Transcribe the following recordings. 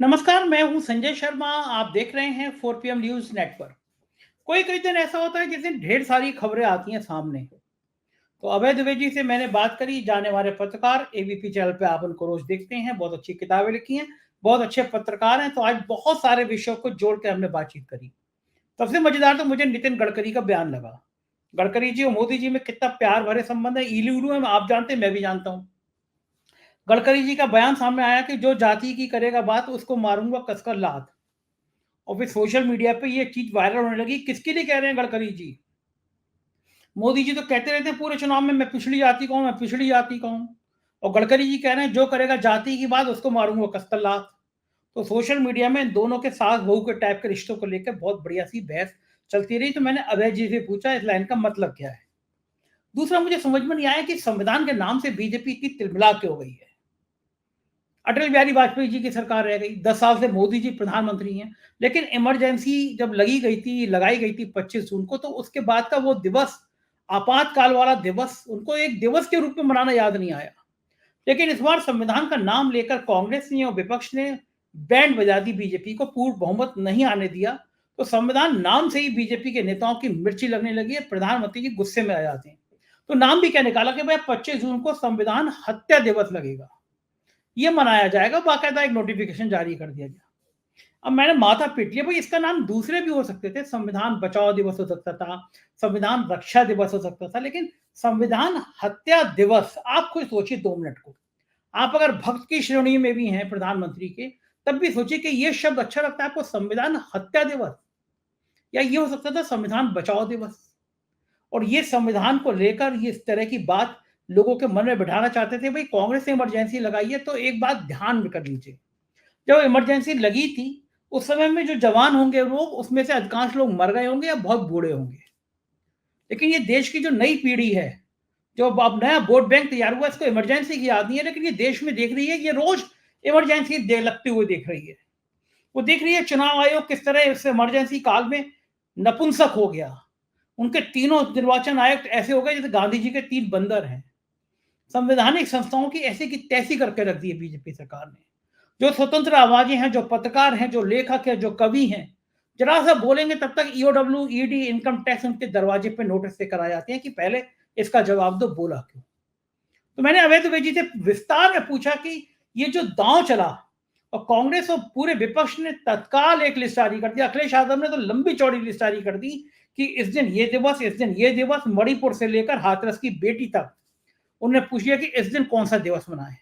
नमस्कार, मैं हूँ संजय शर्मा। आप देख रहे हैं 4 PM न्यूज़ नेटवर्क। कोई कई दिन ऐसा होता है जिस दिन ढेर सारी खबरें आती हैं सामने। तो अभय द्विवेदी से मैंने बात करी, जाने माने पत्रकार, एबीपी चैनल पे आप उनको रोज देखते हैं, बहुत अच्छी किताबें लिखी हैं, बहुत अच्छे पत्रकार हैं। तो आज बहुत सारे विषयों को जोड़ के हमने बातचीत करी। सबसे मजेदार तो मुझे नितिन गडकरी का बयान लगा। गडकरी जी और मोदी जी में कितना प्यार भरे संबंध है, इलू उलू है, आप जानते हैं, मैं भी जानता हूँ। गडकरी जी का बयान सामने आया कि जो जाति की करेगा बात उसको मारूंगा कसकर लात। और फिर सोशल मीडिया पे ये चीज वायरल होने लगी। किसके लिए कह रहे हैं गडकरी जी? मोदी जी तो कहते रहते हैं पूरे चुनाव में, मैं पिछड़ी जाति का हूं, मैं पिछड़ी जाति का हूं। और गडकरी जी कह रहे हैं जो करेगा जाति की बात उसको मारूंगा कसकर लात। तो सोशल मीडिया में इन दोनों के सास बहू के टाइप के रिश्तों को लेकर बहुत बढ़िया सी बहस चलती रही। तो मैंने अभय जी से पूछा इस लाइन का मतलब क्या है। दूसरा, मुझे समझ में नहीं आया कि संविधान के नाम से बीजेपी इतनी तिलमिला क्यों हो गई है। अटल बिहारी वाजपेयी जी की सरकार रह गई, 10 साल से मोदी जी प्रधानमंत्री हैं, लेकिन इमरजेंसी जब लगाई गई थी 25 जून को, तो उसके बाद का वो दिवस, आपातकाल वाला दिवस, उनको एक दिवस के रूप में मनाना याद नहीं आया। लेकिन इस बार संविधान का नाम लेकर कांग्रेस ने और विपक्ष ने बैंड बजा दी, बीजेपी को पूर्ण बहुमत नहीं आने दिया। तो संविधान नाम से ही बीजेपी के नेताओं की मिर्ची लगने लगी है, प्रधानमंत्री जी गुस्से में आ जाते हैं। तो नाम भी क्या निकाला कि भाई 25 जून को संविधान हत्या दिवस लगेगा, ये मनाया जाएगा, बाकायदा एक नोटिफिकेशन जारी कर दिया गया। अब मैंने माथा पीट लिया, भाई इसका नाम दूसरे भी हो सकते थे, संविधान बचाओ दिवस हो सकता था, संविधान रक्षा दिवस हो सकता था, लेकिन संविधान हत्या दिवस, आप खुद सोचिए 2 मिनट को। आप अगर भक्त की श्रेणी में भी हैं प्रधानमंत्री के, तब भी सोचिए कि ये शब्द अच्छा लगता है आपको, संविधान हत्या दिवस। या ये हो सकता था संविधान बचाओ दिवस। और ये संविधान को लेकर ये इस तरह की बात लोगों के मन में बिठाना चाहते थे। भाई कांग्रेस ने इमरजेंसी लगाई है, तो एक बात ध्यान में कर लीजिए, जब इमरजेंसी लगी थी उस समय में जो जवान होंगे लोग, उसमें से अधिकांश लोग मर गए होंगे या बहुत बूढ़े होंगे। लेकिन ये देश की जो नई पीढ़ी है, जो अब नया वोट बैंक तैयार हुआ, इसको इमरजेंसी की याद नहीं है, लेकिन ये देश में देख रही है, ये रोज इमरजेंसी दे लगते हुए देख रही है। वो देख रही है चुनाव आयोग किस तरह इस इमरजेंसी काल में नपुंसक हो गया। उनके तीनों निर्वाचन आयुक्त ऐसे हो गए जैसे गांधी जी के 3 बंदर हैं। संवैधानिक संस्थाओं की ऐसी की तैसी करके रख दी है बीजेपी सरकार ने। जो स्वतंत्र आवाजें हैं, जो पत्रकार हैं, जो लेखक हैं, जो कवि हैं, जरा सा बोलेंगे तब तक ईओडब्ल्यू, ईडी, इनकम टैक्स उनके दरवाजे पे नोटिस लेकर आ जाते हैं कि पहले इसका जवाब दो, बोला क्यों। तो मैंने अवैध द्विवेदी से विस्तार में पूछा कि ये जो दांव चला, और कांग्रेस और पूरे विपक्ष ने तत्काल एक लिस्ट जारी कर दी, अखिलेश यादव ने तो लंबी चौड़ी लिस्ट जारी कर दी कि इस दिन ये दिवस, इस दिन ये दिवस, मणिपुर से लेकर हाथरस की बेटी तक उन्होंने पूछ लिया कि इस दिन कौन सा दिवस मनाए।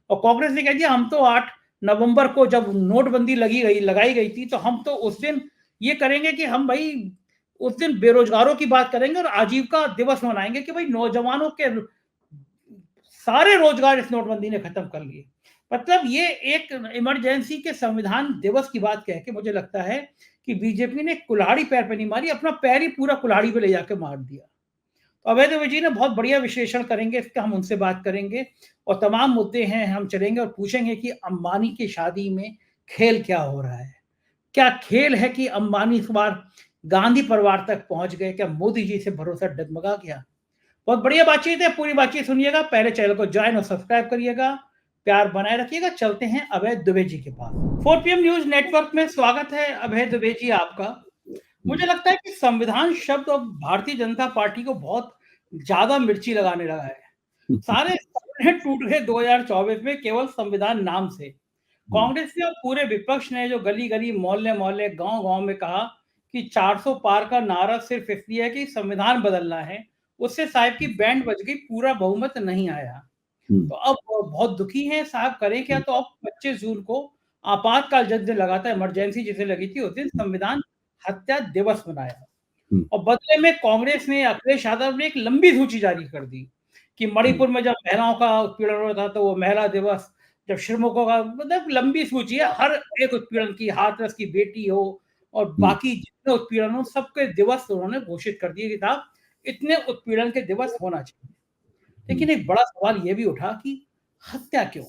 और कांग्रेस ने कह दिया हम तो 8 नवंबर को जब नोटबंदी लगाई गई थी, तो हम तो उस दिन ये करेंगे कि हम भाई उस दिन बेरोजगारों की बात करेंगे और आजीविका दिवस मनाएंगे कि भाई नौजवानों के सारे रोजगार इस नोटबंदी ने खत्म कर लिए। मतलब ये एक इमरजेंसी के संविधान दिवस की बात कह के मुझे लगता है कि बीजेपी ने कुल्हाड़ी पैर पे नहीं मारी, अपना पैर ही पूरा कुल्हाड़ी पे ले जाके मार दिया। तो अवैध जी ने बहुत बढ़िया विश्लेषण करेंगे इसका, हम उनसे बात करेंगे और तमाम मुद्दे हैं हम चलेंगे और पूछेंगे कि अंबानी की शादी में खेल क्या हो रहा है। क्या खेल है कि अंबानी इस बार गांधी परिवार तक पहुंच गए? क्या मोदी जी से भरोसा डगमगा गया? बहुत बढ़िया बातचीत है, पूरी बातचीत सुनिएगा, पहले चैनल को ज्वाइन और सब्सक्राइब करिएगा, प्यार बनाए रखिएगा। चलते हैं अभय दुबे जी के पास। 4 PM न्यूज नेटवर्क में स्वागत है अभय दुबे जी आपका। मुझे लगता है कि संविधान शब्द अब भारतीय जनता पार्टी को बहुत ज्यादा मिर्ची लगाने लगा है। सारे सपने टूट गए 2024 में केवल संविधान नाम से। कांग्रेस ने और पूरे विपक्ष ने जो गली गली, मोहल्ले मोहल्ले, गांव गांव में कहा कि 400 पार का नारा सिर्फ इसलिए है कि संविधान बदलना है, उससे साहब की बैंड बज गई, पूरा बहुमत नहीं आया। तो अब वो बहुत दुखी हैं साहब, करें क्या। तो अब 25 जून को आपातकाल जिस दिन लगा था, इमरजेंसी जिसे लगी थी, उस दिन संविधान हत्या दिवस मनाया। और बदले में कांग्रेस ने, अखिलेश यादव ने एक लंबी सूची जारी कर दी कि मणिपुर में जब महिलाओं का उत्पीड़न हो रहा था तो वो महिला दिवस, जब श्रमिकों का, मतलब लंबी सूची है, हर एक उत्पीड़न की, हाथरस की बेटी हो और बाकी जितने उत्पीड़न हो, सबके दिवस उन्होंने घोषित कर दिए कि साहब इतने उत्पीड़न के दिवस होना चाहिए। लेकिन एक बड़ा सवाल यह भी उठा कि हत्या क्यों?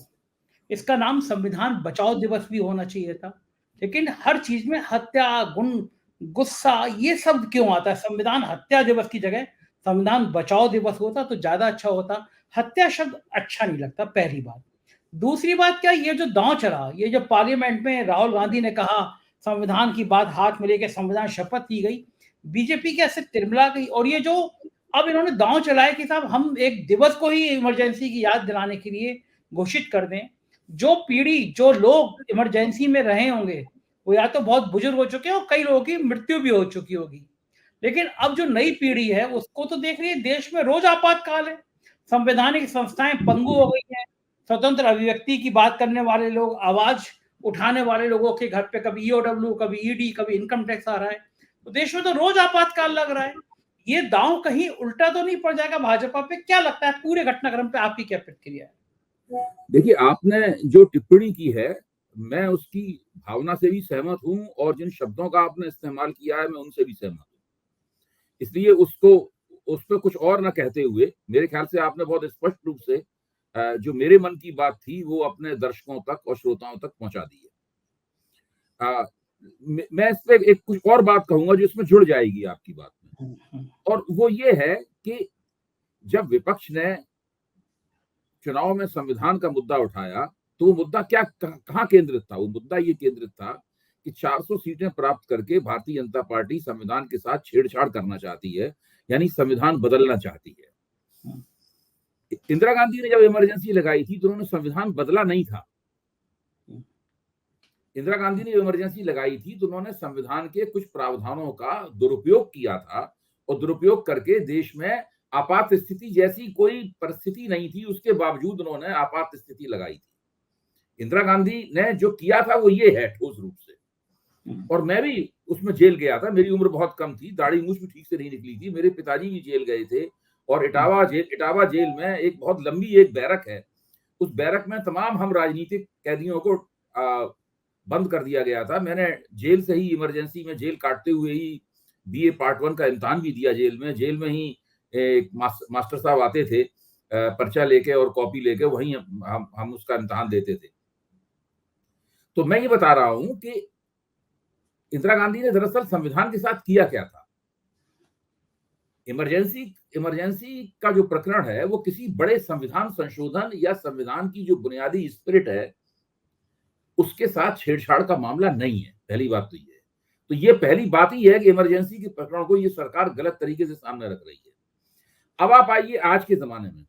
इसका नाम संविधान बचाओ दिवस भी होना चाहिए था, लेकिन हर चीज में हत्या, गुस्सा, ये शब्द क्यों आता है? संविधान हत्या दिवस की जगह संविधान बचाओ दिवस होता तो ज्यादा अच्छा होता। हत्या शब्द अच्छा नहीं लगता, पहली बात। दूसरी बात क्या, ये जो दांव चला, ये जो पार्लियामेंट में राहुल गांधी ने कहा संविधान की बात हाथ में लेके संविधान शपथ की गई, बीजेपी के ऐसे तिरमिला गई। और ये जो अब इन्होंने दांव चलाया कि साहब हम एक दिवस को ही इमरजेंसी की याद दिलाने के लिए घोषित कर दें। जो पीढ़ी, जो लोग इमरजेंसी में रहे होंगे वो या तो बहुत बुजुर्ग हो चुके हैं और कई लोगों की मृत्यु भी हो चुकी होगी। लेकिन अब जो नई पीढ़ी है उसको तो देख रही है देश में रोज आपातकाल है, संवैधानिक संस्थाएं पंगु हो गई हैं, स्वतंत्र अभिव्यक्ति की बात करने वाले लोग, आवाज उठाने वाले लोगों के घर पे कभी ईओडब्ल्यू, कभी ईडी, कभी इनकम टैक्स आ रहा है। तो देश में तो रोज आपातकाल लग रहा है। ये दांव कहीं उल्टा तो नहीं पड़ जाएगा भाजपा पे? क्या लगता है पूरे घटनाक्रम पे आपकी क्या प्रतिक्रिया है? देखिए, आपने जो टिप्पणी की है मैं उसकी भावना से भी सहमत हूं और जिन शब्दों का आपने इस्तेमाल किया है मैं उनसे भी सहमत हूं। इसलिए उस पर कुछ और ना कहते हुए मेरे ख्याल से आपने बहुत स्पष्ट रूप से जो मेरे मन की बात थी वो अपने दर्शकों तक और श्रोताओं तक पहुंचा दी है। मैं इस पे एक कुछ और बात कहूंगा जो इसमें जुड़ जाएगी आपकी बात में, और वो ये है कि जब विपक्ष ने चुनाव में संविधान का मुद्दा उठाया तो वो मुद्दा क्या कहां केंद्रित था? वो मुद्दा ये केंद्रित था कि 400 सीटें प्राप्त करके भारतीय जनता पार्टी संविधान के साथ छेड़छाड़ करना चाहती है, यानी संविधान बदलना चाहती है। इंदिरा गांधी ने जब इमरजेंसी लगाई थी तो उन्होंने संविधान बदला नहीं था। इंदिरा गांधी ने इमरजेंसी लगाई थी तो उन्होंने संविधान के कुछ प्रावधानों का दुरुपयोग किया था, और दुरुपयोग करके देश में आपात स्थिति जैसी कोई परिस्थिति नहीं थी, उसके बावजूद उन्होंने आपात स्थिति लगाई थी। इंदिरा गांधी ने जो किया था वो ये है ठोस रूप से, और मैं भी उसमें जेल गया था। मेरी उम्र बहुत कम थी, दाढ़ी मूछ भी ठीक से नहीं निकली थी, मेरे पिताजी भी जेल गए थे, और इटावा जेल में एक बहुत लंबी एक बैरक है, उस बैरक में तमाम हम राजनीतिक कैदियों को बंद कर दिया गया था। मैंने जेल से ही इमरजेंसी में जेल काटते हुए ही बीए पार्ट 1 का इम्तिहान भी दिया जेल में ही एक मास्टर साहब आते थे पर्चा लेके और कॉपी लेके, वहीं हम उसका इम्तिहान देते थे। तो मैं ये बता रहा हूं कि इंदिरा गांधी ने दरअसल संविधान के साथ किया क्या था। इमरजेंसी का जो प्रकरण है वो किसी बड़े संविधान संशोधन या संविधान की जो बुनियादी स्पिरिट है उसके साथ छेड़छाड़ का मामला नहीं है। पहली बात तो ये है। तो ये पहली बात ही है कि इमरजेंसी के प्रकरण को ये सरकार गलत तरीके से सामने रख रही है। अब आप आइए आज के जमाने में,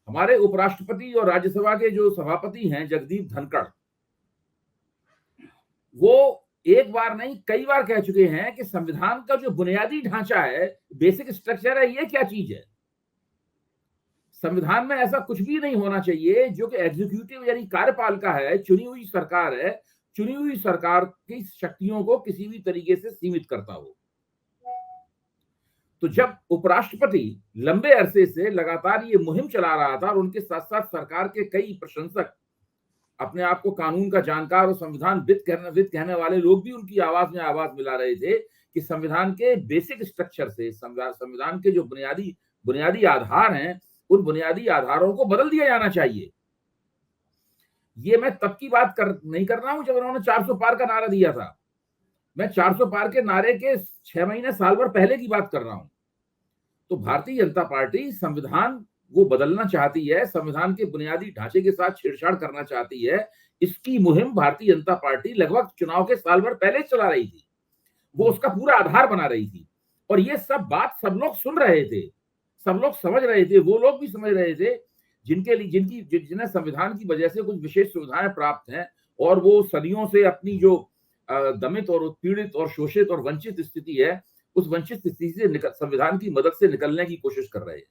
हमारे उपराष्ट्रपति और राज्यसभा के जो सभापति हैं जगदीप धनखड़, वो एक बार नहीं कई बार कह चुके हैं कि संविधान का जो बुनियादी ढांचा है, बेसिक स्ट्रक्चर है, ये क्या चीज है। संविधान में ऐसा कुछ भी नहीं होना चाहिए जो कि एग्जीक्यूटिव यानी कार्यपालिका है, चुनी हुई सरकार है, चुनी हुई सरकार की शक्तियों को किसी भी तरीके से सीमित करता हो। तो जब उपराष्ट्रपति लंबे अरसे से लगातार ये मुहिम चला रहा था और उनके साथ साथ सरकार के कई प्रशंसक, अपने आप को कानून का जानकार और संविधानविद कहने वाले लोग भी उनकी आवाज में आवाज मिला रहे थे कि संविधान के बेसिक स्ट्रक्चर से, संविधान के जो बुनियादी आधार हैं, उन बुनियादी आधारों को बदल दिया जाना चाहिए। ये मैं तब की बात नहीं कर रहा हूं जब उन्होंने 400 पार का नारा दिया था। मैं 400 पार के नारे के 6 महीने साल भर पहले की बात कर रहा हूं। तो भारतीय जनता पार्टी संविधान वो बदलना चाहती है, संविधान के बुनियादी ढांचे के साथ छेड़छाड़ करना चाहती है। इसकी मुहिम भारतीय जनता पार्टी लगभग चुनाव के साल भर पहले चला रही थी, वो उसका पूरा आधार बना रही थी। और ये सब बात सब लोग सुन रहे थे, सब लोग समझ रहे थे, वो लोग भी समझ रहे थे जिन्हें संविधान की वजह से कुछ विशेष सुविधाएं प्राप्त हैं, और वो सदियों से अपनी जो दमित और उत्पीड़ित और शोषित और वंचित स्थिति है, उस वंचित स्थिति से संविधान की मदद से निकलने की कोशिश कर रहे हैं।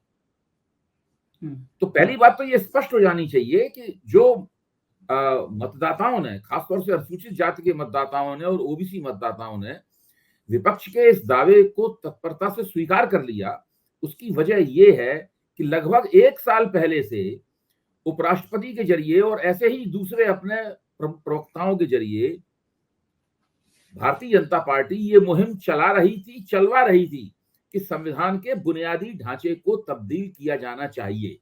तो पहली बात तो ये स्पष्ट हो जानी चाहिए कि जो मतदाताओं ने, खासतौर से अनुसूचित जाति के मतदाताओं ने और ओबीसी मतदाताओं ने विपक्ष के इस दावे को तत्परता से स्वीकार कर लिया, उसकी वजह ये है कि लगभग 1 साल पहले से उपराष्ट्रपति के जरिए और ऐसे ही दूसरे अपने प्रवक्ताओं के जरिए भारतीय जनता पार्टी ये मुहिम चलवा रही थी कि संविधान के बुनियादी ढांचे को तब्दील किया जाना चाहिए।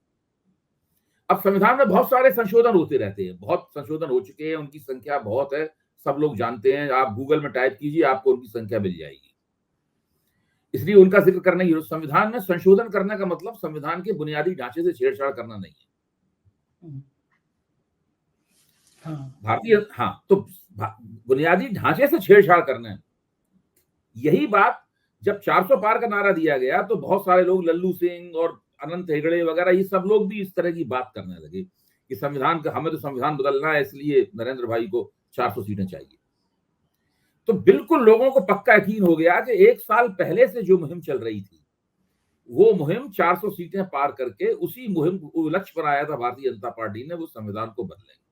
अब संविधान में बहुत सारे संशोधन होते रहते हैं, बहुत संशोधन हो चुके हैं, उनकी संख्या बहुत है, सब लोग जानते हैं। आप गूगल में टाइप कीजिए, आपको उनकी संख्या मिल जाएगी, इसलिए उनका जिक्र करना ही। संविधान में संशोधन करने का मतलब संविधान के बुनियादी ढांचे से छेड़छाड़ करना नहीं है। तो बुनियादी ढांचे से छेड़छाड़ करना है। यही बात जब 400 पार का नारा दिया गया तो बहुत सारे लोग, लल्लू सिंह और अनंत हेगड़े वगैरह, ये सब लोग भी इस तरह की बात करने लगे कि संविधान का, हमें तो संविधान बदलना है, इसलिए नरेंद्र भाई को 400 सीटें चाहिए। तो बिल्कुल लोगों को पक्का यकीन हो गया कि 1 साल पहले से जो मुहिम चल रही थी, वो मुहिम 400 सीटें पार करके उसी मुहिम को लक्ष्य बनाया था भारतीय जनता पार्टी ने, वो संविधान को बदलेंगे।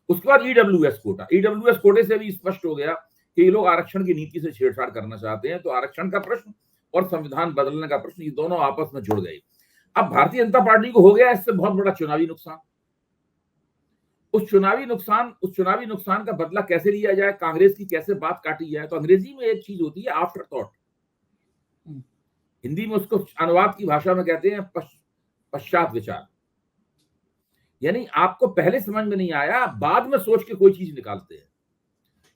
उसके बाद ईडब्ल्यूएस कोटे से भी स्पष्ट हो गया कि ये लोग आरक्षण की नीति से छेड़छाड़ करना चाहते हैं। तो आरक्षण का प्रश्न और संविधान बदलने का प्रश्न, ये दोनों आपस में जुड़ गए। अब भारतीय जनता पार्टी को हो गया इससे बहुत बड़ा चुनावी नुकसान। उस चुनावी नुकसान का बदला कैसे लिया जाए, कांग्रेस की कैसे बात काटी जाए। तो अंग्रेजी में एक चीज होती है आफ्टर थॉट, हिंदी में उसको अनुवाद की भाषा में कहते हैं पश्चात विचार। यानी आपको पहले समझ में नहीं आया, बाद में सोच के कोई चीज निकालते हैं।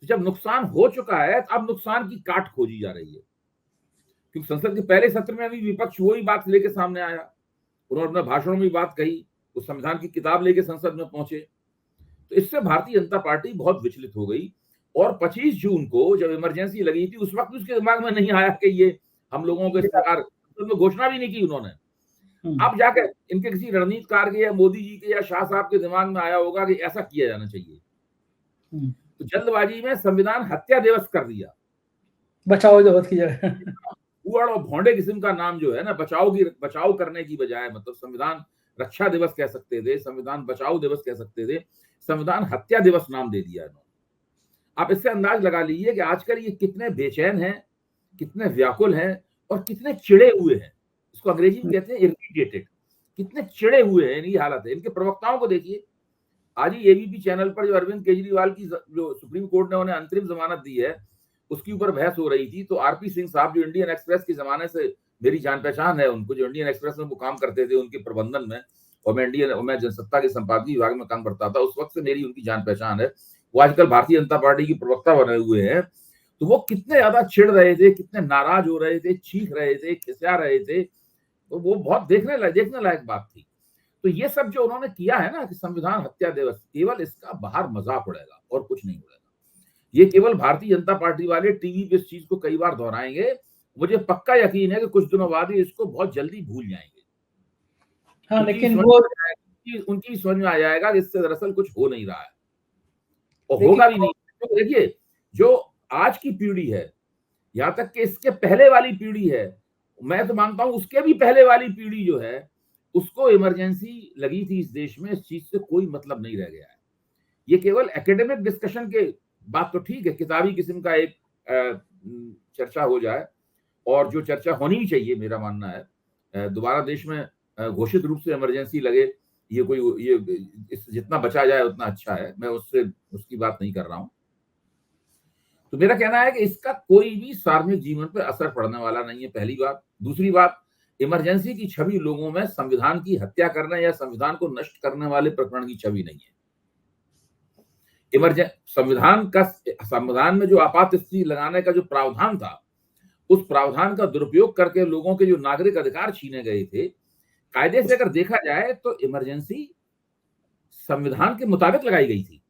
जब नुकसान हो चुका है तो अब नुकसान की काट खोजी जा रही है, क्योंकि संसद के पहले सत्र में भी विपक्ष वही बात लेके सामने आया, उन्होंने अपने भाषणों में बात कही, उस संविधान की किताब लेके संसद में पहुंचे। तो इससे भारतीय जनता पार्टी बहुत विचलित हो गई। और 25 जून को जब इमरजेंसी लगी थी, उस वक्त उसके दिमाग में नहीं आया कि ये हम लोगों के सरकार में घोषणा भी नहीं की उन्होंने। अब जाकर इनके किसी रणनीतिकार के या मोदी जी के या शाह साहब के दिमाग में आया होगा कि ऐसा किया जाना चाहिए। तो जल्दबाजी में संविधान हत्या दिवस कर दिया, बचाओ दिवस की जगह। और भोंडे किस्म का नाम जो है ना, बचाव करने की बजाय, मतलब संविधान रक्षा दिवस कह सकते थे, संविधान बचाओ दिवस कह सकते थे, संविधान हत्या दिवस नाम दे दिया इन्होंने। आप इससे अंदाज लगा लीजिए कि आजकल ये कितने बेचैन हैं, कितने व्याकुल हैं और कितने चिड़े हुए हैं। इसको अंग्रेजी में कहते हैं इरिटेटेड, कितने चिड़े हुए हैं। ये हालत है इनके प्रवक्ताओं को देखिए। आज ही एबीपी चैनल पर जो अरविंद केजरीवाल की जो सुप्रीम कोर्ट ने उन्हें अंतरिम जमानत दी है, उसके ऊपर बहस हो रही थी। तो आरपी सिंह साहब, जो इंडियन एक्सप्रेस के जमाने से मेरी जान पहचान है उनको, जो इंडियन एक्सप्रेस में वो काम करते थे उनके प्रबंधन में, और मैं जनसत्ता के संपादकीय विभाग में काम करता था, उस वक्त से मेरी उनकी जान पहचान है। वो आजकल भारतीय जनता पार्टी की प्रवक्ता बने हुए हैं। तो वो कितने ज्यादा चिढ़ रहे थे, कितने नाराज हो रहे थे, चीख रहे थे, खिसिया रहे थे। तो वो बहुत देखने लायक बात थी। तो ये सब जो उन्होंने किया है ना कि संविधान हत्या दिवस, केवल इसका बाहर मजाक उड़ेगा और कुछ नहीं उड़ेगा। ये केवल भारतीय जनता पार्टी वाले टीवी पे इस चीज को कई बार दोहराएंगे। मुझे पक्का यकीन है कि कुछ दिनों बाद ही इसको बहुत जल्दी भूल जाएंगे। हाँ, लेकिन वो उनकी समझ में आ जाएगा कि इससे दरअसल कुछ हो नहीं रहा है और होगा भी नहीं। तो देखिए, जो आज की पीढ़ी है, यहाँ तक कि इसके पहले वाली पीढ़ी है, मैं तो मानता हूं उसके भी पहले वाली पीढ़ी जो है, उसको इमरजेंसी लगी थी इस देश में, इस चीज से कोई मतलब नहीं रह गया है। ये केवल एकेडमिक डिस्कशन के बात तो ठीक है, किताबी किस्म का एक चर्चा हो जाए, और जो चर्चा होनी भी चाहिए, मेरा मानना है दोबारा देश में घोषित रूप से इमरजेंसी लगे, ये जितना बचा जाए उतना अच्छा है। मैं उसकी बात नहीं कर रहा हूं। तो मेरा कहना है कि इसका कोई भी सार्वजनिक जीवन पर असर पड़ने वाला नहीं है, पहली बात। दूसरी बात, इमरजेंसी की छवि लोगों में संविधान की हत्या करने या संविधान को नष्ट करने वाले प्रकरण की छवि नहीं है। संविधान में जो आपात स्थिति लगाने का जो प्रावधान था, उस प्रावधान का दुरुपयोग करके लोगों के जो नागरिक अधिकार छीने गए थे, कायदे से अगर देखा जाए तो इमरजेंसी संविधान के मुताबिक लगाई गई थी।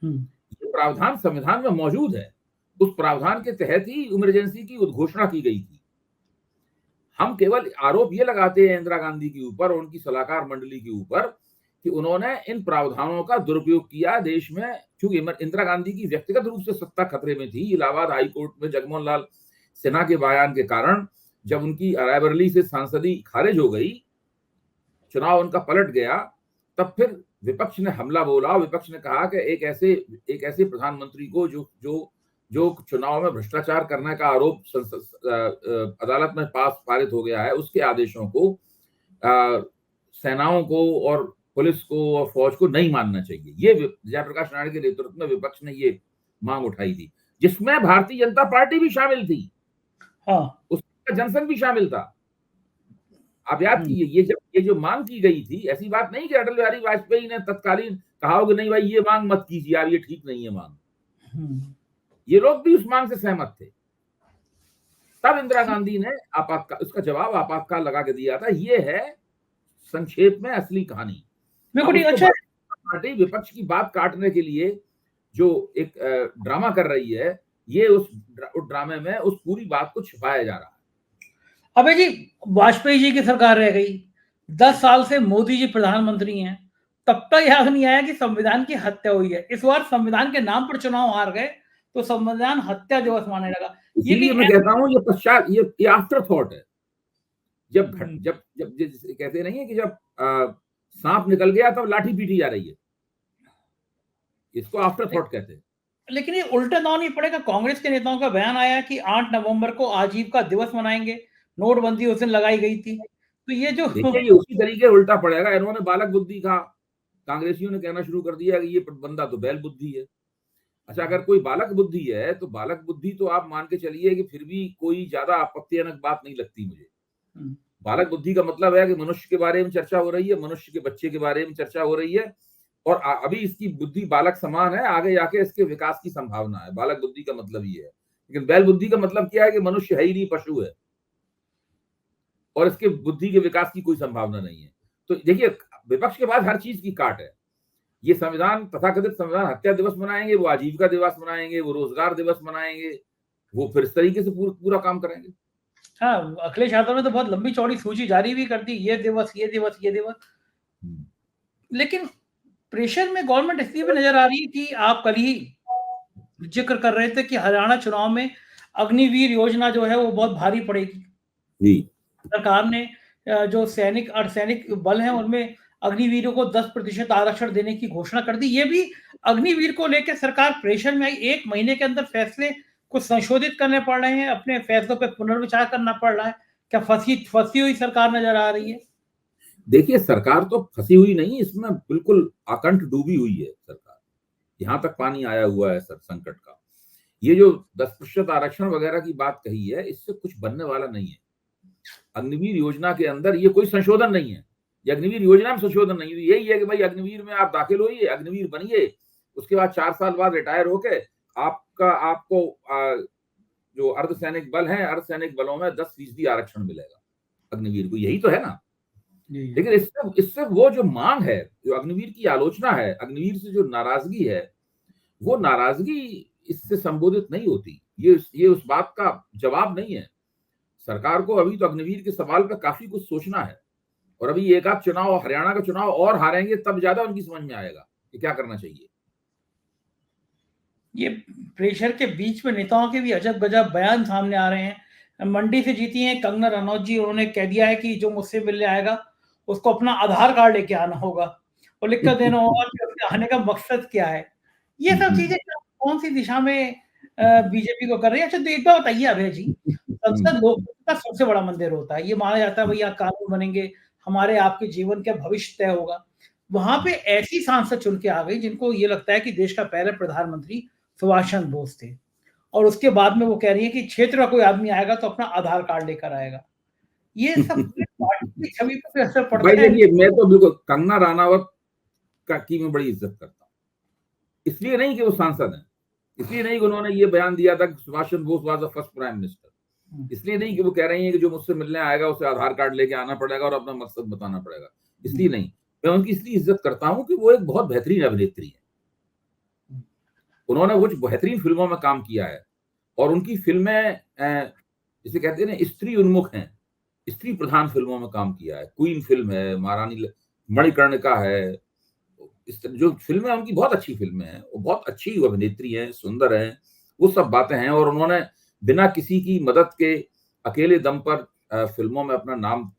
ये प्रावधान संविधान में मौजूद है, उस प्रावधान के तहत ही इमरजेंसी की उद्घोषणा की गई थी। हम केवल आरोप ये लगाते हैं इंदिरा गांधी के ऊपर और उनकी सलाहकार मंडली के ऊपर कि उन्होंने इन प्रावधानों का दुरुपयोग किया देश में, क्योंकि इंदिरा गांधी की व्यक्तिगत रूप से सत्ता खतरे में थी। इलाहाबाद हाई कोर्ट में जगमोहन लाल सिन्हा के बयान के कारण जब उनकी रायबरेली से सांसदी खारिज हो गई, चुनाव उनका पलट गया, तब फिर विपक्ष ने हमला बोला। विपक्ष ने कहा कि एक ऐसे प्रधानमंत्री को जो चुनाव में भ्रष्टाचार करने का आरोप अदालत में पारित हो गया है, उसके आदेशों को सेनाओं को और पुलिस को और फौज को नहीं मानना चाहिए। ये जयप्रकाश नारायण के नेतृत्व में विपक्ष ने ये मांग उठाई थी, जिसमें भारतीय जनता पार्टी भी शामिल थी। हाँ, उसका जनसंघ भी शामिल था। आप याद कीजिए, ये जो मांग की गई थी, ऐसी बात नहीं कि अटल बिहारी वाजपेयी ने तत्कालीन कहा कि नहीं भाई ये मांग मत कीजिए, आप ये ठीक नहीं है मांग। ये लोग भी उस मांग से सहमत थे। तब इंदिरा गांधी ने उसका जवाब आपातकाल लगा के दिया था। ये है संक्षेप में असली कहानी। बिल्कुल अच्छा। पार्टी विपक्ष की बात काटने के लिए जो एक ड्रामा कर रही है, ये उस ड्रामे में उस पूरी बात को छिपाया जा रहा है। अबे जी, वाजपेयी जी की सरकार रह गई, 10 साल से मोदी जी प्रधानमंत्री हैं, तब तक याद नहीं आया कि संविधान की हत्या हुई है। इस बार संविधान के नाम पर चुनाव हार गए तो संविधान हत्या दिवस मानने लगा। ये इसीलिए मैं कहता हूं ये पश्चात, ये आफ्टर थॉट है। जब जब जब कहते नहीं है कि जब सांप निकल गया तब लाठी पीटी जा रही है, इसको आफ्टर थॉट कहते हैं। लेकिन ये उल्टा दांव नहीं पड़ेगा। कांग्रेस के नेताओं का बयान आया कि 8 नवंबर को आजीविका दिवस मनाएंगे, नोटबंदी उस दिन लगाई गई थी। तो ये जो देखिए ये उसी तरीके उल्टा पड़ेगा। इन्होंने बालक बुद्धि कहा, कांग्रेसियों ने कहना शुरू कर दिया कि ये बंदा तो बैल बुद्धि है। अच्छा, अगर कोई बालक बुद्धि है तो बालक बुद्धि तो आप मान के चलिए कि फिर भी कोई ज्यादा आपत्तिजनक बात नहीं लगती मुझे। बालक बुद्धि का मतलब है कि मनुष्य के बारे में चर्चा हो रही है, मनुष्य के बच्चे के बारे में चर्चा हो रही है, और अभी इसकी बुद्धि बालक समान है, आगे जाके इसके विकास की संभावना है। बालक बुद्धि का मतलब ये है। लेकिन बैल बुद्धि का मतलब क्या है कि मनुष्य है ही नहीं, पशु है, और इसके बुद्धि के विकास की कोई संभावना नहीं है। तो देखिए, विपक्ष के पास हर चीज की काट है। ये संविधान, तथाकथित संविधान हत्या दिवस मनाएंगे, वो आजीविका दिवस मनाएंगे, वो रोजगार दिवस मनाएंगे, वो फिर इस तरीके से पूरा काम करेंगे। हाँ, अखिलेश यादव ने तो बहुत लंबी चौड़ी सूची जारी भी कर दी, ये दिवस, ये दिवस, ये दिवस। लेकिन प्रेशर में गवर्नमेंट इसलिए भी नजर आ रही है कि आप कल ही जिक्र कर रहे थे कि हरियाणा चुनाव में अग्निवीर योजना जो है वो बहुत भारी पड़ेगी जी। सरकार ने जो सैनिक अर्धसैनिक बल हैं उनमें अग्निवीरों को 10% आरक्षण देने की घोषणा कर दी। ये भी अग्निवीर को लेकर सरकार प्रेशर में आई। 1 महीने के अंदर फैसले कुछ संशोधित करने पड़ रहे हैं, अपने फैसलों पर पुनर्विचार करना पड़ रहा है। क्या फंसी हुई सरकार नजर आ रही है? देखिए, सरकार तो फंसी हुई नहीं, इसमें बिल्कुल आकंठ डूबी हुई है सरकार। यहां तक पानी आया हुआ है सर संकट का। ये जो 10% आरक्षण वगैरह की बात कही है, इससे कुछ बनने वाला नहीं है। अग्निवीर योजना के अंदर ये कोई संशोधन नहीं है। ये अग्निवीर योजना में संशोधन नहीं है। यही है कि भाई अग्निवीर में आप दाखिल होइए, अग्निवीर बनिए, उसके बाद 4 साल बाद रिटायर होके आपको जो अर्धसैनिक बल है, अर्धसैनिक बलों में 10% आरक्षण मिलेगा अग्निवीर को। यही तो है ना। लेकिन इससे वो जो मांग है, जो अग्निवीर की आलोचना है, अग्निवीर से जो नाराजगी है, वो नाराजगी इससे संबोधित नहीं होती। ये उस बात का जवाब नहीं है। सरकार को अभी तो अग्निवीर के सवाल पे काफी कुछ सोचना है, और अभी एक आध चुनाव, हरियाणा का चुनाव और हारेंगे तब ज्यादा उनकी समझ में आएगा कि क्या करना चाहिए। ये प्रेशर के बीच में नेताओं के भी अजब गजब बयान सामने आ रहे हैं। मंडी से जीती हैं कंगना रनौत जी, उन्होंने कह दिया है कि जो मुझसे मिलने आएगा उसको अपना आधार कार्ड लेके आना होगा और लिख कर देना होगा कि उसके आने का मकसद क्या है। ये सब चीजें कौन सी दिशा में बीजेपी को कर रही है? अच्छा, तो एक बात बताइए अभय जी, संसद लोकतंत्र का सबसे बड़ा मंदिर होता है। ये माना जाता है भैया कानून बनेंगे, हमारे आपके जीवन का भविष्य तय होगा। वहां पे ऐसी सांसद चुन के आ गई जिनको ये लगता है कि देश का पहले प्रधानमंत्री सुभाष चंद्र बोस थे, और उसके बाद में वो कह रही है कि क्षेत्र का कोई आदमी आएगा तो अपना आधार कार्ड लेकर आएगा। ये सब पार्टी की छवि पर असर पड़ता है। देखिए, मैं तो बिल्कुल कंगना रनावत की मैं बड़ी इज्जत करता हूँ। इसलिए नहीं कि वो सांसद है, इसलिए नहीं कि उन्होंने ये बयान दिया था कि Subhash Chandra Bose was the first prime minister, इसलिए नहीं कि वो कह रही है कि जो मुझसे मिलने आएगा उसे आधार कार्ड लेके आना पड़ेगा और अपना मकसद बताना पड़ेगा, इसलिए नहीं। मैं उनकी इसलिए इज्जत करता हूं कि वो एक बहुत बेहतरीन अभिनेत्री है। उन्होंने कुछ बेहतरीन फिल्मों में काम किया है, और उनकी फिल्में जिसे कहते हैं ना स्त्री उन्मुख हैं, स्त्री प्रधान फिल्मों में काम किया है। क्वीन फिल्म है, महारानी मणिकर्णिका है, जो फिल्में उनकी बहुत अच्छी फिल्में हैं, वो बहुत अच्छी अभिनेत्री हैं, सुंदर हैं, वो सब बातें हैं। और उन्होंने बिना किसी की मदद के अकेले दम पर फिल्मों में अपना नाम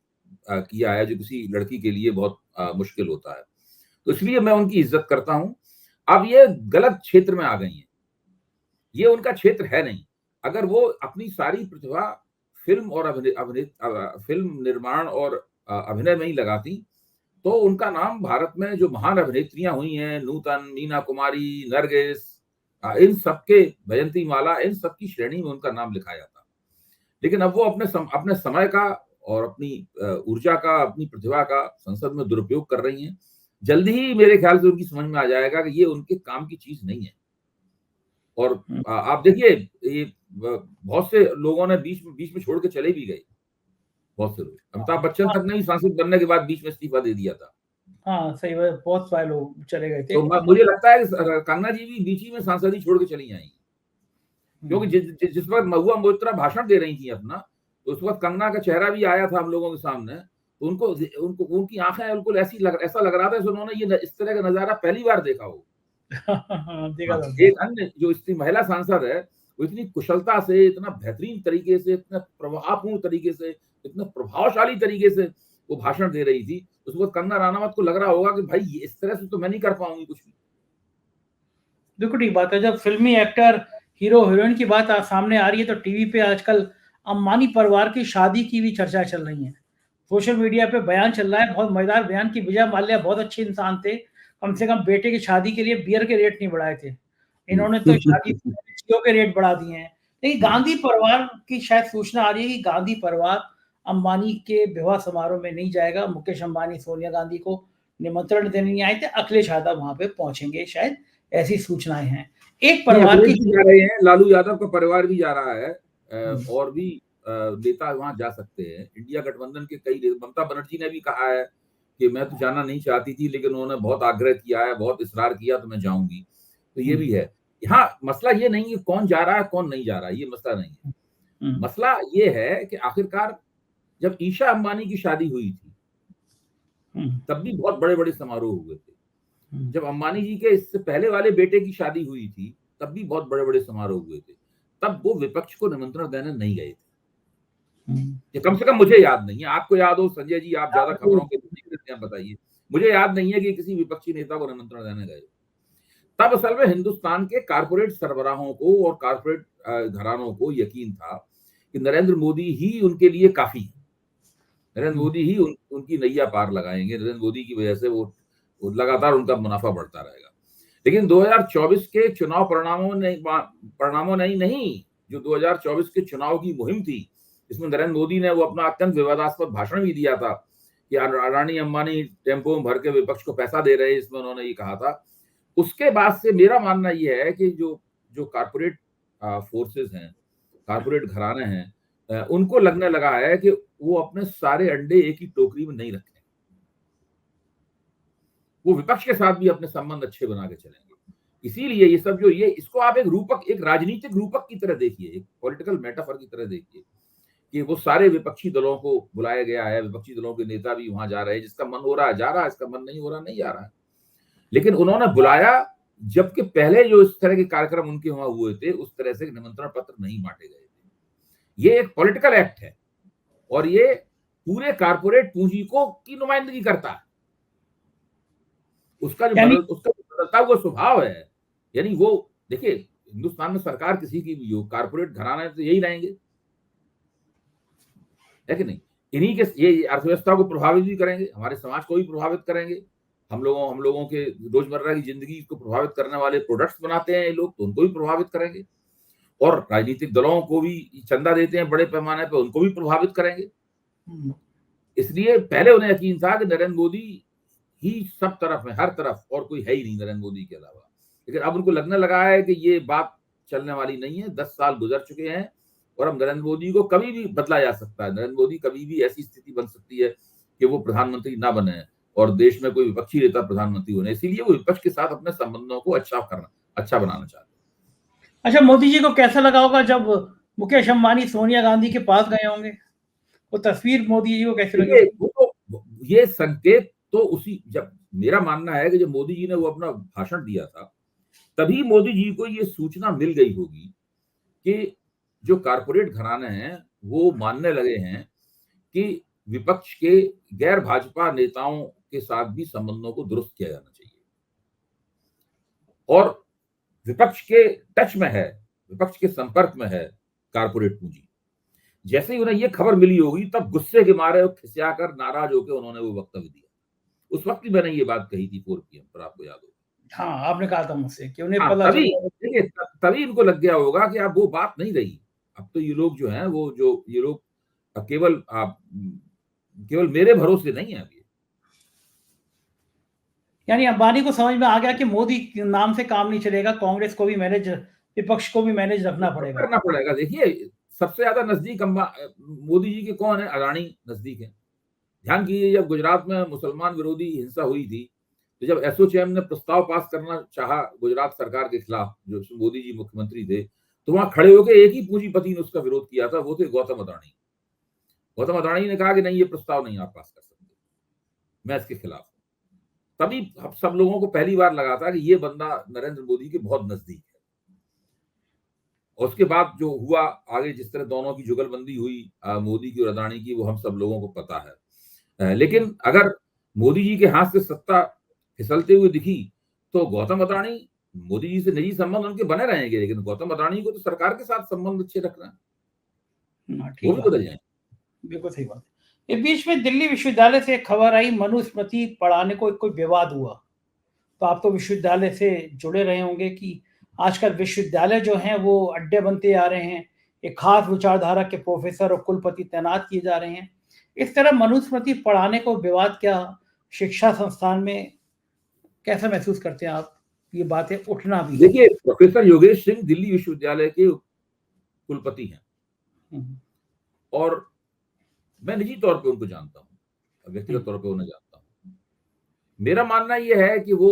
किया है, जो किसी लड़की के लिए बहुत मुश्किल होता है। तो इसलिए मैं उनकी इज्जत करता हूं। अब ये गलत क्षेत्र में आ गई हैं, ये उनका क्षेत्र है नहीं। अगर वो अपनी सारी प्रतिभा फिल्म और फिल्म निर्माण और अभिनय में ही लगाती तो उनका नाम भारत में जो महान अभिनेत्रियां हुई हैं, नूतन, मीना कुमारी, नरगिस, इन सबके, जयंती माला, इन सबकी श्रेणी में उनका नाम लिखा जाता। लेकिन अब वो अपने समय का और अपनी ऊर्जा का, अपनी प्रतिभा का संसद में दुरुपयोग कर रही हैं। जल्दी ही मेरे ख्याल से उनकी समझ में आ जाएगा कि ये उनके काम की चीज नहीं है। और आप देखिए, ये बहुत से लोगों ने बीच में छोड़ के चले भी गए। बहुत से लोग, अमिताभ बच्चन तक ने भी सांसद बनने के बाद बीच में इस्तीफा दे दिया था। हाँ सही बात, बहुत सारे लोग चले गए थे। तो मुझे लगता है कंगना जी भी बीच ही में सांसद छोड़ के चली आई, क्योंकि जिस वक्त महुआ मोइत्रा भाषण दे रही थी अपना, तो उस वक्त कंगना का चेहरा भी आया था हम लोगों के सामने, तो उनको उनकी आंखें बिल्कुल ऐसा लग रहा था जैसे उन्होंने ये इस तरह का नजारा पहली बार देखा हो। देखा था। एक अन्य जो स्त्री महिला सांसद है, वो इतनी कुशलता से, इतना बेहतरीन तरीके से, इतना प्रभावपूर्ण तरीके से, इतना प्रभावशाली तरीके से वो भाषण दे रही थी। उस वक्त कंगना रनावत को लग रहा होगा कि भाई इस तरह से तो मैं नहीं कर पाऊंगी कुछ भी। बिल्कुल ठीक बात है। जब फिल्मी एक्टर हीरो हीरोइन की बात सामने आ रही है, तो टीवी पे आजकल अंबानी परिवार की शादी की भी चर्चा चल रही है। सोशल मीडिया पे बयान चल रहा है, बहुत मजेदार बयान, की विजय माल्या बहुत अच्छे इंसान थे, कम से कम बेटे की शादी के लिए बियर के रेट नहीं बढ़ाए थे, इन्होंने तो शादी के रेट बढ़ा दिए हैं। लेकिन गांधी परिवार की शायद सूचना आ रही है कि गांधी परिवार अंबानी के विवाह समारोह में नहीं जाएगा। मुकेश अंबानी सोनिया गांधी को निमंत्रण देने नहीं आए थे, अखिलेश यादव वहां पे पहुंचेंगे शायद, ऐसी सूचनाएं हैं। एक परिवार की जा रहे हैं, लालू यादव का परिवार भी जा रहा है, और भी नेता वहां जा सकते हैं। इंडिया गठबंधन के कई, ममता बनर्जी ने भी कहा है कि मैं तो जाना नहीं चाहती थी, लेकिन उन्होंने बहुत आग्रह किया है, बहुत इसरार किया, तो मैं जाऊंगी। तो ये भी है। यहाँ मसला ये नहीं है कौन जा रहा है कौन नहीं जा रहा है, ये मसला नहीं है। मसला ये है कि आखिरकार जब ईशा अंबानी की शादी हुई थी, तब भी बहुत बड़े बड़े समारोह हुए थे। जब अंबानी जी के इससे पहले वाले बेटे की शादी हुई थी, तब भी बहुत बड़े बड़े समारोह हुए थे। तब वो विपक्ष को निमंत्रण देने नहीं गए थे, ये कम से कम मुझे याद नहीं है। आपको याद हो संजय जी, आप ज्यादा खबरों के नहीं, बताइए। मुझे याद नहीं है कि किसी विपक्षी नेता को निमंत्रण देने गए। तब असल में हिंदुस्तान के कारपोरेट सरबराहों को और कारपोरेट घरानों को यकीन था कि नरेंद्र मोदी ही उनके लिए काफी है, नरेंद्र मोदी ही उनकी नैया पार लगाएंगे, नरेंद्र मोदी की वजह से वो लगातार उनका मुनाफा बढ़ता रहेगा। लेकिन 2024 के चुनाव परिणामों ने नहीं, जो 2024 के चुनाव की मुहिम थी, इसमें नरेंद्र मोदी ने वो अपना अत्यंत विवादास्पद भाषण भी दिया था कि अडानी अंबानी टेम्पो में भर के विपक्ष को पैसा दे रहे हैं, इसमें उन्होंने ये कहा था। उसके बाद से मेरा मानना यह है कि जो कारपोरेट फोर्सेस हैं, कारपोरेट घराने हैं, उनको लगने लगा है कि वो अपने सारे अंडे एक ही टोकरी में नहीं रखें, वो विपक्ष के साथ भी अपने संबंध अच्छे बना के चलेंगे। इसीलिए ये सब जो इसको आप एक राजनीतिक रूपक की तरह देखिए, एक पॉलिटिकल मेटाफर की तरह देखिए कि वो सारे विपक्षी दलों को बुलाया गया है, विपक्षी दलों के नेता भी वहां जा रहे हैं, जिसका मन हो रहा है जा रहा है, इसका मन नहीं हो रहा नहीं जा रहा है। लेकिन उन्होंने बुलाया, जबकि पहले जो इस तरह के कार्यक्रम उनके वहां हुए थे, उस तरह से निमंत्रण पत्र नहीं बांटे गए थे। ये एक पॉलिटिकल एक्ट है और ये पूरे कारपोरेट पूंजी की नुमाइंदगी करता है। उसका बदलता हुआ स्वभाव है। यानी वो देखिए, हिंदुस्तान में सरकार किसी की भी हो, कारपोरेट घराना है तो यही रहेंगे, है कि नहीं? इन्हीं के ये अर्थव्यवस्था को प्रभावित भी करेंगे, हमारे समाज को भी प्रभावित करेंगे। हम लोगों के रोजमर्रा की जिंदगी को प्रभावित करने वाले प्रोडक्ट्स बनाते हैं ये लोग, तो उनको भी प्रभावित करेंगे। और राजनीतिक दलों को भी चंदा देते हैं बड़े पैमाने पर, उनको भी प्रभावित करेंगे। इसलिए पहले उन्हें यकीन था कि नरेंद्र मोदी ही सब तरफ है, हर तरफ, और कोई है ही नहीं नरेंद्र मोदी के अलावा। लेकिन अब उनको लगने लगा है कि ये बात चलने वाली नहीं है। 10 साल गुजर चुके हैं और अब नरेंद्र मोदी को कभी भी बदला जा सकता है। नरेंद्र मोदी कभी भी ऐसी स्थिति बन सकती है कि वो प्रधानमंत्री ना बने और देश में कोई विपक्षी नेता प्रधानमंत्री बने। इसीलिए वो विपक्ष के साथ अपने संबंधों को अच्छा बनाना चाहते हैं। अच्छा, मोदी जी को कैसा लगा होगा जब मुकेश अंबानी सोनिया गांधी के पास गए होंगे? वो तस्वीर मोदी जी को कैसे लगी? ये संकेत तो जब मेरा मानना है कि जब मोदी जी ने वो अपना भाषण दिया था, तभी मोदी जी को ये सूचना मिल गई होगी कि जो कारपोरेट घराने हैं वो मानने लगे हैं कि विपक्ष के गैर भाजपा नेताओं के साथ भी संबंधों को दुरुस्त किया जाना चाहिए और विपक्ष के टच में है, विपक्ष के संपर्क में है कारपोरेट पूंजी। जैसे ही उन्हें यह खबर मिली होगी, तब गुस्से के मारे खिसिया कर, नाराज होकर उन्होंने वो वक्तव्य दिया। उस वक्त भी मैंने ये बात कही थी 4 PM पर, आपको याद होगा। हाँ, आपने कहा था मुझसे कि उन्हें पता देखिए, तभी इनको लग गया होगा कि अब वो बात नहीं रही। अब तो ये लोग जो हैं, ये लोग केवल मेरे भरोसे नहीं है। यानी अंबानी को समझ में आ गया कि मोदी के नाम से काम नहीं चलेगा, कांग्रेस को भी मैनेज, विपक्ष को भी मैनेज रखना पड़ेगा। देखिए, सबसे ज्यादा नजदीक मोदी जी के कौन है? अडानी नजदीक है। ध्यान कीजिए, जब गुजरात में मुसलमान विरोधी हिंसा हुई थी, तो जब एसोचैम ने प्रस्ताव पास करना चाहा गुजरात सरकार के खिलाफ, जो मोदी जी मुख्यमंत्री थे, तो वहां खड़े होकर एक ही पूंजीपति ने उसका विरोध किया था, वो थे गौतम अदानी। गौतम अदानी ने कहा कि नहीं, ये प्रस्ताव नहीं आप पास कर सकते, मैं इसके खिलाफ हूं। तभी सब लोगों को पहली बार लगा था कि ये बंदा नरेंद्र मोदी के बहुत नजदीक है। और उसके बाद जो हुआ आगे, जिस तरह दोनों की जुगलबंदी हुई, मोदी की और अदानी की, वो हम सब लोगों को पता है। लेकिन अगर मोदी जी के हाथ से सत्ता फिसलते हुए दिखी, तो गौतम अदानी, मोदी जी से निजी संबंध उनके बने रहेंगे, लेकिन गौतम अदानी को तो सरकार के साथ संबंध अच्छे रखना है, वो ठीक भी बात बदल है, जाएंगे। बिल्कुल सही बात है। इस बीच में दिल्ली विश्वविद्यालय से एक खबर आई, मनुस्मृति पढ़ाने को कोई विवाद हुआ। तो आप तो विश्वविद्यालय से जुड़े रहे होंगे कि आजकल विश्वविद्यालय जो हैं वो अड्डे बनते आ रहे हैं, एक खास विचारधारा के प्रोफेसर और कुलपति तैनात किए जा रहे हैं। इस तरह मनुस्मृति पढ़ाने को विवाद क्या शिक्षा संस्थान में कैसा महसूस करते हैं आप, ये बातें उठना भी? देखिए, प्रोफेसर योगेश सिंह दिल्ली विश्वविद्यालय के कुलपति हैं, और मैं निजी तौर पे उनको जानता हूँ, व्यक्तिगत तौर पे उन्हें जानता हूँ। मेरा मानना यह है कि वो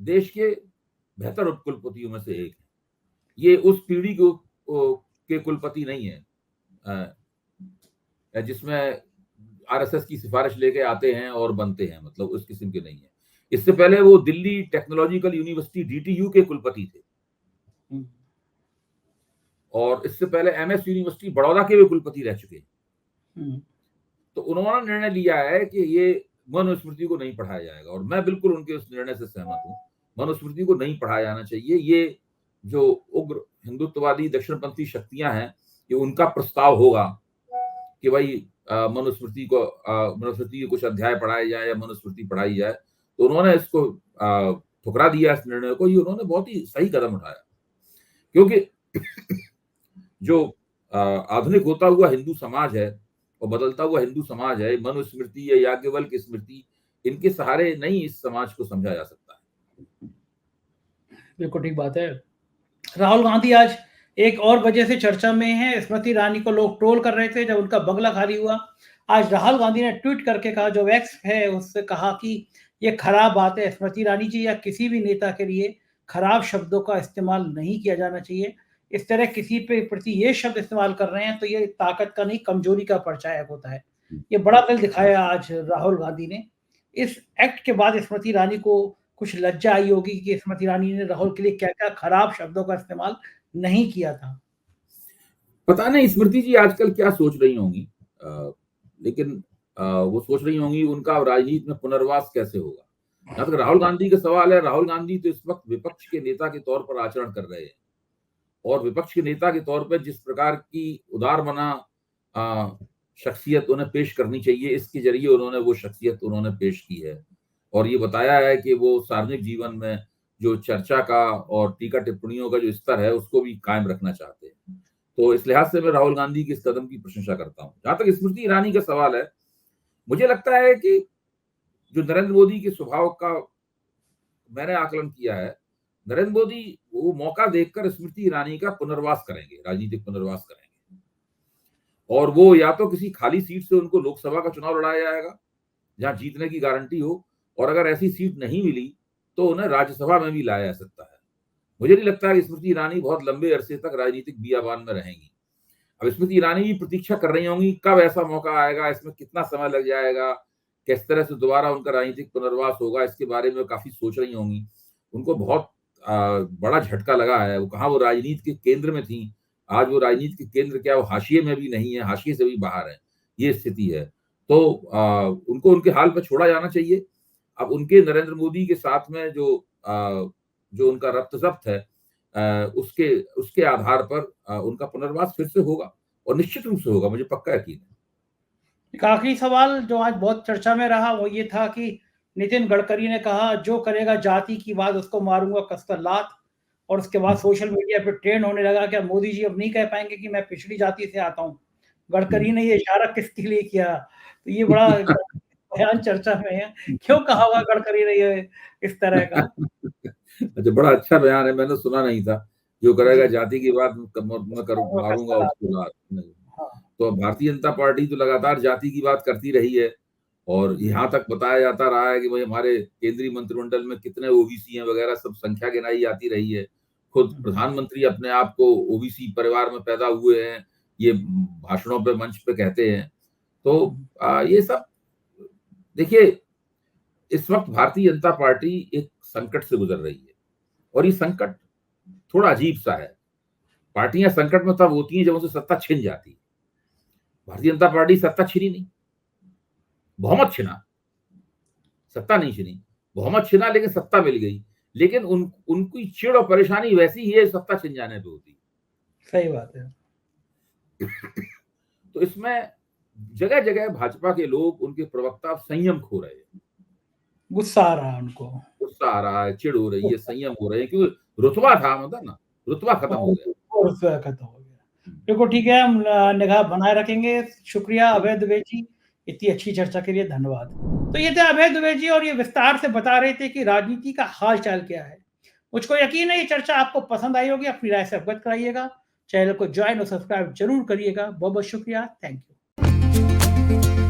देश के बेहतर उपकुलपतियों में से एक है। ये उस पीढ़ी के कुलपति नहीं है जिसमें आरएसएस की सिफारिश लेके आते हैं और बनते हैं, मतलब उस किस्म के नहीं है। इससे पहले वो दिल्ली टेक्नोलॉजिकल यूनिवर्सिटी डीटीयू के कुलपति थे, और इससे पहले एमएस यूनिवर्सिटी बड़ौदा के भी कुलपति रह चुके हैं। तो उन्होंने निर्णय लिया है कि ये मनुस्मृति को नहीं पढ़ाया जाएगा, और मैं बिल्कुल उनके उस निर्णय से सहमत हूँ। मनुस्मृति को नहीं पढ़ाया जाना चाहिए। ये जो उग्र हिंदुत्ववादी दक्षिणपंथी शक्तियां हैं, ये उनका प्रस्ताव होगा कि भाई मनुस्मृति के कुछ अध्याय पढ़ाए जाए या मनुस्मृति पढ़ाई जाए, तो उन्होंने इसको ठुकरा दिया, इस निर्णय को। ये उन्होंने बहुत ही सही कदम उठाया, क्योंकि जो आधुनिक होता हुआ हिंदू समाज है और बदलता हुआ हिंदू समाज है, मनुस्मृति या याज्ञवल्क्य स्मृति, इनके सहारे नहीं इस समाज को समझा जा सकता है। बिल्कुल ठीक बात है। राहुल गांधी आज एक और वजह से चर्चा में है। स्मृति ईरानी को लोग ट्रोल कर रहे थे जब उनका बंगला खाली हुआ। आज राहुल गांधी ने ट्वीट करके कहा, जो एक्स है उससे कहा कि ये खराब बात है, स्मृति ईरानी जी या किसी भी नेता के लिए खराब शब्दों का इस्तेमाल नहीं किया जाना चाहिए। इस तरह किसी पे प्रति ये शब्द इस्तेमाल कर रहे हैं तो ये ताकत का नहीं, कमजोरी का परिचायक होता है। ये बड़ा दिल दिखाया आज राहुल गांधी ने। इस एक्ट के बाद स्मृति ईरानी को कुछ लज्जा आई होगी कि स्मृति ईरानी ने राहुल के लिए क्या-क्या खराब शब्दों का इस्तेमाल नहीं किया था। पता नहीं स्मृति जी आजकल क्या सोच रही होंगी, लेकिन वो सोच रही होंगी उनका राजनीति में पुनर्वास कैसे होगा। जहां तक राहुल गांधी का सवाल है, राहुल गांधी तो इस वक्त विपक्ष के नेता के तौर पर आचरण कर रहे हैं, और विपक्ष के नेता के तौर पर जिस प्रकार की उदारमना शख्सियत उन्हें पेश करनी चाहिए, इसके जरिए उन्होंने वो शख्सियत उन्होंने पेश की है, और ये बताया है कि वो सार्वजनिक जीवन में जो चर्चा का और टीका टिप्पणियों का जो स्तर है उसको भी कायम रखना चाहते हैं। तो इस लिहाज से मैं राहुल गांधी के इस कदम की प्रशंसा करता हूँ। जहां तक स्मृति ईरानी का सवाल है, मुझे लगता है कि जो नरेंद्र मोदी के स्वभाव का मैंने आकलन किया है, नरेंद्र मोदी वो मौका देखकर स्मृति ईरानी का पुनर्वास करेंगे, राजनीतिक पुनर्वास करेंगे, और वो या तो किसी खाली सीट से उनको लोकसभा का चुनाव लड़ाया जाएगा जहां जीतने की गारंटी हो, और अगर ऐसी सीट नहीं मिली तो उन्हें राज्यसभा में भी लाया जा सकता है। मुझे नहीं लगता कि स्मृति ईरानी बहुत लंबे अरसे तक राजनीतिक बियाबान में रहेंगी। अब स्मृति ईरानी भी प्रतीक्षा कर रही होंगी कब ऐसा मौका आएगा, इसमें कितना समय लग जाएगा, किस तरह से दोबारा उनका राजनीतिक पुनर्वास होगा, इसके बारे में काफी सोच रही होंगी। उनको बहुत बड़ा झटका लगा है। वो कहाँ वो राजनीति के केंद्र में थी, आज वो राजनीति के केंद्र क्या, वो हाशिए में भी नहीं है, हाशिए से भी बाहर है, ये स्थिति है। तो उनको उनके हाल पर छोड़ा जाना चाहिए। अब उनके नरेंद्र मोदी के साथ में जो उनका रक्त जब्त है, उसके आधार पर उनका पुनर्वास फिर से होगा, और निश्चित रूप से होगा, मुझे पक्का यकीन है। एक आखिरी सवाल जो आज बहुत चर्चा में रहा वो ये था कि नितिन गडकरी ने कहा, जो करेगा जाति की बात उसको मारूंगा कसकर लात, और उसके बाद सोशल मीडिया पे ट्रेंड होने लगा कि मोदी जी अब नहीं कह पाएंगे कि मैं पिछड़ी जाति से आता हूँ। गडकरी ने ये इशारा किसके लिए किया? तो ये बड़ा बयान चर्चा में है। क्यों कहा होगा गडकरी ने ये इस तरह का? अच्छा, बड़ा अच्छा बयान है, मैंने सुना नहीं था। जो करेगा जाति की बात मैं मारूंगा उसको लात। हाँ। तो अब भारतीय जनता पार्टी तो लगातार जाति की बात करती रही है और यहाँ तक बताया जाता रहा है कि भाई हमारे केंद्रीय मंत्रिमंडल में कितने ओबीसी हैं वगैरह, सब संख्या गिनाई जाती रही है। खुद प्रधानमंत्री अपने आप को ओबीसी परिवार में पैदा हुए हैं, ये भाषणों पे, मंच पे कहते हैं। तो ये सब देखिए, इस वक्त भारतीय जनता पार्टी एक संकट से गुजर रही है और ये संकट थोड़ा अजीब सा है। पार्टियां संकट में तब होती हैं जब उनसे सत्ता छिन जाती है। भारतीय जनता पार्टी सत्ता छिनी नहीं, बहुमत छिना, सत्ता नहीं छिनी। बहुमत छिना लेकिन सत्ता मिल गई। लेकिन उनकी चिड़ और परेशानी वैसी ही है सत्ता छिन जाने पे होती। सही बात है। तो इसमें जगह जगह भाजपा के लोग, उनके प्रवक्ता संयम खो रहे हैं। गुस्सा आ रहा है उनको, गुस्सा आ रहा है, चिढ़ हो रही है, संयम हो रहे हैं, क्योंकि रुतबा था, मतलब ना, रुतबा खत्म हो गया। और उसका खत्म हो गया। देखो ठीक है, हम निगाह बनाए रखेंगे। शुक्रिया अभय दुबे जी, इतनी अच्छी चर्चा के लिए धन्यवाद। तो ये थे अभय दुबे जी और ये विस्तार से बता रहे थे कि राजनीति का हाल चाल क्या है। मुझको यकीन है ये चर्चा आपको पसंद आई होगी। अपनी राय से अवगत कराइएगा। चैनल को ज्वाइन और सब्सक्राइब जरूर करिएगा। बहुत बहुत शुक्रिया। Thank you.